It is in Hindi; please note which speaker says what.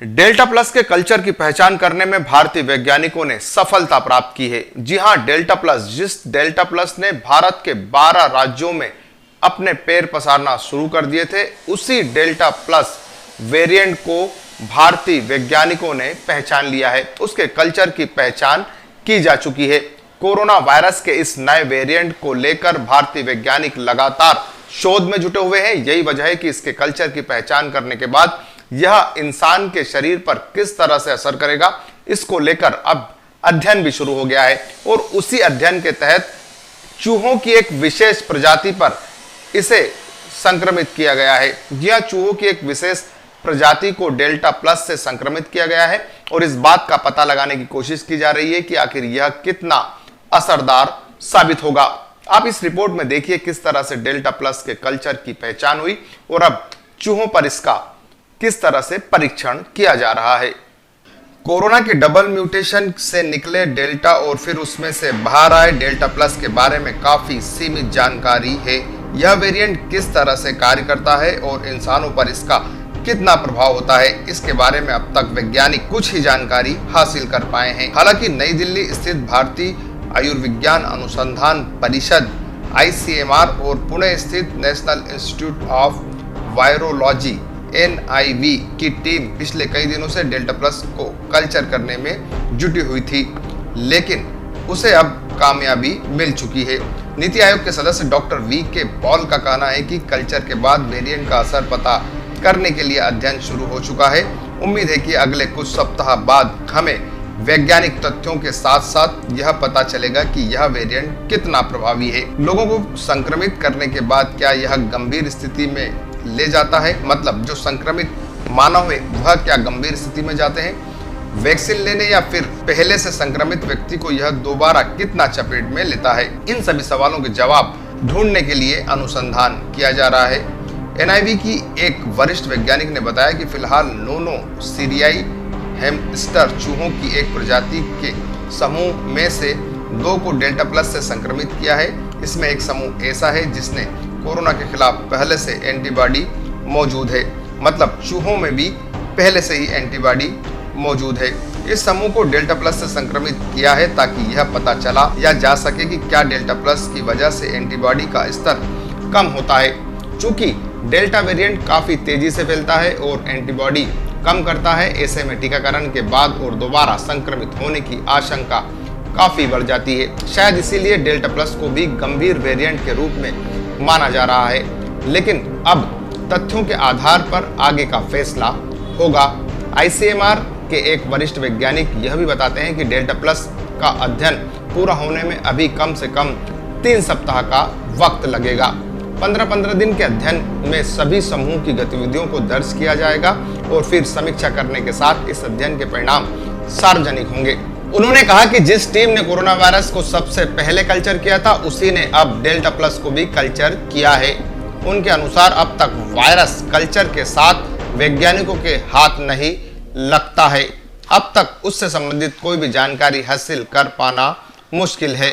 Speaker 1: डेल्टा प्लस के कल्चर की पहचान करने में भारतीय वैज्ञानिकों ने सफलता प्राप्त की है। जी हां, डेल्टा प्लस, जिस डेल्टा प्लस ने भारत के 12 राज्यों में अपने पैर पसारना शुरू कर दिए थे, उसी डेल्टा प्लस वेरिएंट को भारतीय वैज्ञानिकों ने पहचान लिया है। उसके कल्चर की पहचान की जा चुकी है। कोरोना वायरस के इस नए वेरिएंट को लेकर भारतीय वैज्ञानिक लगातार शोध में जुटे हुए हैं। यही वजह है कि इसके कल्चर की पहचान करने के बाद यह इंसान के शरीर पर किस तरह से असर करेगा, इसको लेकर अब अध्ययन भी शुरू हो गया है। और उसी अध्ययन के तहत चूहों की एक विशेष प्रजाति पर इसे संक्रमित किया गया है। यह चूहों की एक विशेष प्रजाति को डेल्टा प्लस से संक्रमित किया गया है और इस बात का पता लगाने की कोशिश की जा रही है कि आखिर यह कितना असरदार साबित होगा। आप इस रिपोर्ट में देखिए किस तरह से डेल्टा प्लस के कल्चर की पहचान हुई और अब चूहों पर इसका किस तरह से परीक्षण किया जा रहा है। कोरोना के डबल म्यूटेशन से निकले डेल्टा और फिर उसमें से बाहर आए डेल्टा प्लस के बारे में काफी सीमित जानकारी है। यह वेरिएंट किस तरह से कार्य करता है और इंसानों पर इसका कितना प्रभाव होता है, इसके बारे में अब तक वैज्ञानिक कुछ ही जानकारी हासिल कर पाए हैं। हालांकि नई दिल्ली स्थित भारतीय आयुर्विज्ञान अनुसंधान परिषद ICMR और पुणे स्थित national institute of virology NIV की टीम पिछले कई दिनों से डेल्टा प्लस को कल्चर करने में जुटी हुई थी, लेकिन उसे अब कामयाबी मिल चुकी है। नीति आयोग के सदस्य डॉक्टर VK पॉल का कहना है कि कल्चर के बाद वेरिएंट का असर पता करने के लिए अध्ययन शुरू हो चुका है। उम्मीद है कि अगले कुछ सप्ताह बाद हमें वैज्ञानिक तथ्यों के साथ साथ यह पता चलेगा कि यह वेरिएंट कितना प्रभावी है। लोगों को संक्रमित करने के बाद क्या यह गंभीर स्थिति में ले जाता है, मतलब जो संक्रमित मानव है वह क्या गंभीर स्थिति में जाते हैं वैक्सीन लेने, या फिर पहले से संक्रमित व्यक्ति को यह दोबारा कितना चपेट में लेता है। इन सभी सवालों के जवाब ढूंढने के लिए अनुसंधान किया जा रहा है। NIV की एक वरिष्ठ वैज्ञानिक ने बताया कि फिलहाल नोनो सीरियाई हैमस्टर चूहों की एक प्रजाति के समूह में से 2 को डेल्टा प्लस से संक्रमित किया है। इसमें एक समूह ऐसा है जिसने कोरोना के खिलाफ पहले से एंटीबॉडी मौजूद है, मतलब चूहों में भी पहले से ही एंटीबॉडी मौजूद है। इस समूह को डेल्टा प्लस से संक्रमित किया है ताकि यह पता चला या जा सके कि क्या डेल्टा प्लस की वजह से एंटीबॉडी का स्तर कम होता है। चूंकि डेल्टा वेरिएंट काफी तेजी से फैलता है और एंटीबॉडी कम करता है, ऐसे में टीकाकरण के बाद और दोबारा संक्रमित होने की आशंका काफी बढ़ जाती है। शायद इसीलिए डेल्टा प्लस को भी गंभीर वेरिएंट के रूप में माना जा रहा है, लेकिन अब तथ्यों के आधार पर आगे का फैसला होगा। ICMR के एक वरिष्ठ वैज्ञानिक यह भी बताते हैं कि डेल्टा प्लस का अध्ययन पूरा होने में अभी कम से कम 3 सप्ताह का वक्त लगेगा। 15-15 दिन के अध्ययन में सभी समूह की गतिविधियों को दर्ज किया जाएगा और फिर समीक्षा करने के साथ इस अध्ययन के परिणाम सार्वजनिक होंगे। उन्होंने कहा कि जिस टीम ने कोरोना वायरस को सबसे पहले कल्चर किया था, उसी ने अब डेल्टा प्लस को भी कल्चर किया है। उनके अनुसार अब तक वायरस कल्चर के साथ वैज्ञानिकों के हाथ नहीं लगता है। अब तक उससे संबंधित कोई भी जानकारी हासिल कर पाना मुश्किल है।